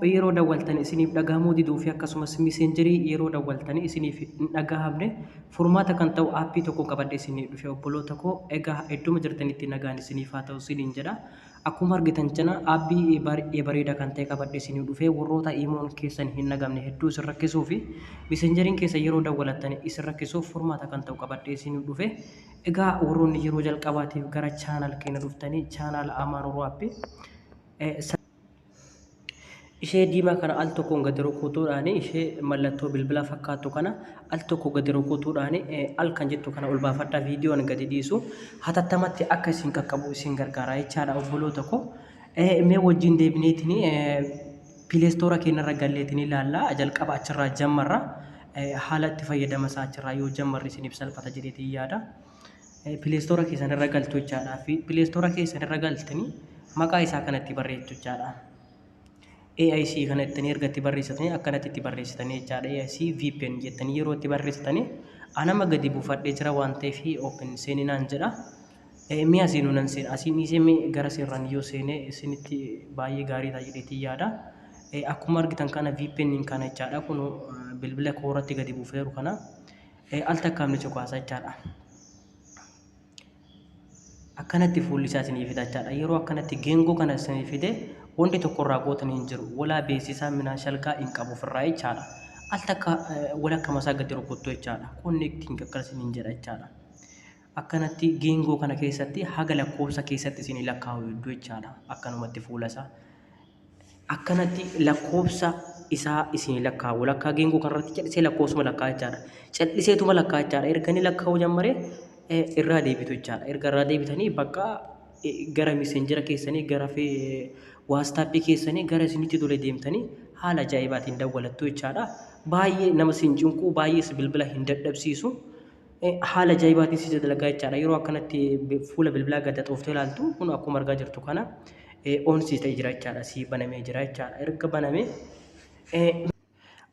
yeroo daawwaltan isiniif dhagahamuu diduu fi akkasumas miseenjerii yeroo daawwaltan isiniif hin dhagahamne furmaata kan ta'u aappii tokko qabadhe isiniif dhufe obboloota koo egaa idduma jirtanitti nagaan isiniif haa ta'u isiniin jedha. Akkuma argitan cina aappii bareedaa kan ta'e qabadhe isiniif dhufe warroota imoon keessan hin nagamne hedduu isin rakkisuu fi miseenjeriin keessa yeroo daawwaltan isin rakkisuuf furmaata kan ta'u qabadhe isiniif dhufe. Egaa warroonni yeroo jalqabaatiif gara chaanal keenya dhuftanii chaanal Amaan Oroo aappii ishee diimaa kana al tokkoon gadi rukutuudhaan ishee mallattoo bilbila fakkaatu kana al tokko gadi rukutuudhaan al kan jettu kana ol baafadhaa viidiyoon gadi dhiisu hatattamatti akka isin qaqqabu isin gargaara jechaadha obboloota koo. Mee wajjin deebineetiin pileestoora keenyarra galleetiin ilaallaa jalqaba achirraa jammarra haala itti fayyadama isaa achirraa yoo jammarri isiniif salphata jedheetiin yaada. Pileestoora keessanirra galtu jechaadha fi pileestoora keessanirra galtanii maqaa isaa kanatti barreessu jechaadha. AIC kana ittanii ergatti barreessitanii akkanatti itti barreessitanii jechaadha. AIC VPN jettanii yeroo itti barreessitanii anama gadi buufadhee jira waan ta'eef open seeninaan jedha. Mi'a seenuu nan seena asiin dhiisee gara seerraan yoo seene isinitti baay'ee gaarii ta'a jedheetii yaada. Akkuma argitan kana VPN kana jechaadha kun bilbila koorratti gadi buufee jiru kana al takkaamni cuquliisa jechaadha. Akkanatti fuulli isaa isinii fida jechaadha. Yeroo akkanatti geengoo kana isinii fide wanti tokko irraa gootan hin jiru. Walaa beeksisaa minaa shalgaa hin qabu ofirraa jechaadha. Al takka walakka masaa gadi rukuttu jechaadha. Connecting akkasiin hin jedha jechaadha. Akkanatti geengoo kana keessatti haga lakkoofsa keessatti isinii lakkaa'u hedduu jechaadha. Akkanumatti fuula isaa. Akkanatti lakkoofsa isaa isinii lakkaa'u. Walakkaa geengoo kanarratti callisee lakkoofsuma lakkaa'u jechaadha. Calliseetuma lakkaa'u jechaadha. Erga inni lakkaa'uu jammaree irraa deebitu jechaadha. Erga irraa deebitanii bakka gara miseenjera keessanii gara waatsaappii keessanii gara isinitti tole deemtanii haala ajaa'ibaatiin daawwalattu jechaadha. Baay'ee nama siin cinquu baay'ee bilbila hin dadhabsiisu. Haala ajaa'ibaatiin si dalagaa jechaadha. Yeroo akkanatti fuula bilbilaa gadi xooftee ilaaltu kun akkuma argaa jirtu kana oonsii ta'ee jira jechaadha. Si banamee jira jechaadha. Erga banamee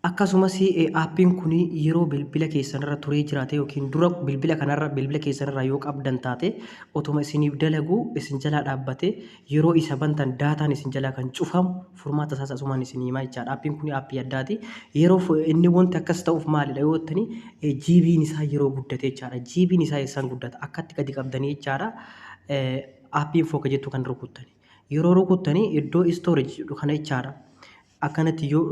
akkasumas aappiin kun yeroo bilbila keessanirra turee jiraate yookiin dura bilbila keessanirra yoo qabdan taate otuma isiniif dalagu isin jalaa dhaabbate yeroo isa bantan daataan isin jalaa kan cufamu furmaata isaas asumaan isin himaa jechaadha. Aappiin kun aappii addaati. Yeroo inni wanti akkas ta'uuf maalidha yoo jettanii GB'n isaa yeroo guddate jechaadha. GB'n isaa eessaan guddata akkatti gadi qabdanii jechaadha. Aappiin fooqa jettu kan rukuttani. Yeroo rukuttanii iddoo storage jedhu kana jechaadha. Akkanatti yoo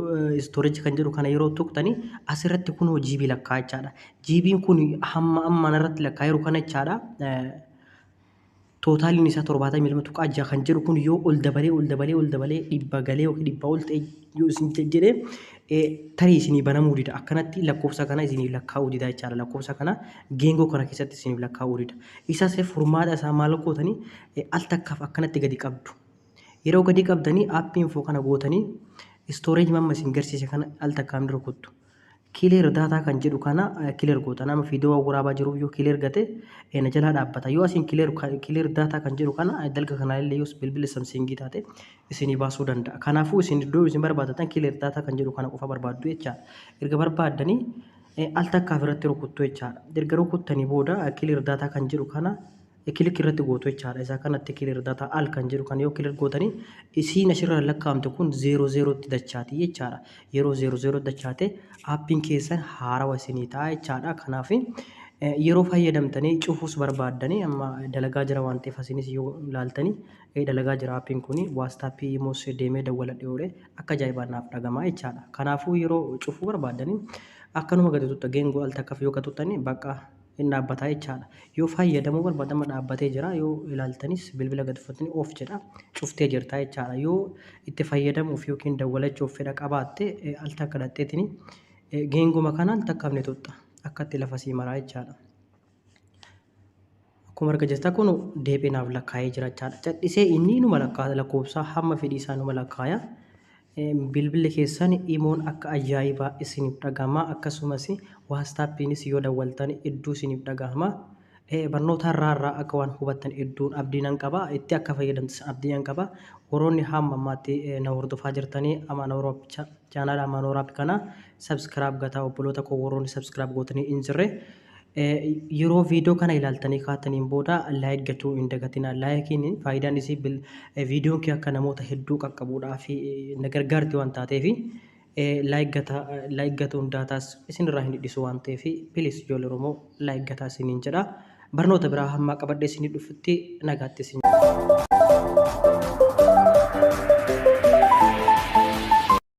storage kan jedhu kana yeroo tuqtanii asirratti kun GB lakkaa jechaadha. GB'n kun hamma ammaan irratti lakkaa jiru kana jechaadha. Tootaaliin isaa 70 kan jedhu kun yoo ol dabalee dhibba galee yookiin dhibba ol ta'e yoo isin jedhee tarii isinii banamuu dida. Akkanatti lakkoofsa kana isinii lakkaa'uu dida jechaadha. Lakkoofsa kana geengoo kana keessatti isinii lakkaa'uu dida. Isas furmaata isaa maal gootanii al takkaaf akkanatti gadi qabdu. Yeroo gadi qabdanii aappiin foo kana gootanii storage mamma isin garsiise kana al takkaan rukuttu. Kileer daataa kan jedhu kana kileer goota nama viidiyoo waraabaa jiruuf yoo kileer gate na jalaa dhaabbata. Yoo isin kileer daataa kan jedhu kana dalga kana illee yoo bilbila Samsungii taate isinii baasuu danda'a. Kanaafuu isin iddoo isin barbaadatan kileer daataa kan jedhu kana qofa barbaaddu jechaadha. Erga barbaaddanii al takkaaf irratti rukuttu jechaadha. Erga rukuttanii booda kileer daataa kan jedhu kana kilik irratti gootu jechaadha. Isa kanatti kileer daataa al kan jedhu kan yoo kileer gootanii isiin asirra lakkaa'amte kun 00 tti dachaati jechaadha. Yeroo 00 dachaate aappiin keessan haarawa isinii ta'a jechaadha. Kanaaf yeroo fayyadamtanii cufuus barbaaddanii amma dalagaa jira waan ta'eef asinis yoo ilaaltanii dalagaa jira aappiin kun waatsaappii immoos deemee dawwaladhe oolee akka ajaa'ibaan naaf dhagamaa jechaadha. Kanaafuu yeroo cufuu barbaaddanii akkanuma gadi tutta geengoo al takkaaf yoo gatuttanii bakka inni dhaabbataa jechaadha. Yoo fayyadamuu barbaadama dhaabbatee jira yoo ilaaltanis bilbila gadi uffatanii of jedha cuftee jirta jechaadha. Yoo itti fayyadamuuf yookiin dawwalachuuf fedha qabaatte al takka dhadheetini geenguma kana al takkaaf ni tutta akkatti lafa sii maraa jechaadha. Akkuma argaa jirta kun deebiinaaf lakkaa'ee jira jechaadha. Callisee inni numa lakkoofsa hamma fedhii isaa numa lakkaaya. Bilbilli keessan imoon akka ajaa'ibaa isiniif dhagahama akkasumas waatsaappii yoo dawwaltan hedduu isiniif dhagahama. Barnoota irraa akka waan hubattan hedduun abdiin qaba itti akka fayyadamtan abdiin qaba. Warroonni hamma ammaatti na hordofaa jirtanii Amaan Oroo chaanal Amaan Oroo kana subscribe gataa obboloota koo warroonni subscribe gootanii hin jirre yeroo viidiyoo kana ilaaltanii kaataniin booda laayik gochuu hin dagatinaa. Laayikiin faayidaan isii viidiyoon kee akka namoota hedduu qaqqabuudhaaf na gargaarti waan taateef laayik gatuun daataas isinirraa hin hidhisu waan ta'eef pilis ijoollee Oromoo laayik gataa isiniin jedha. Barnoota biraa hamma qabadhee isinii dhufutti nagaatti isin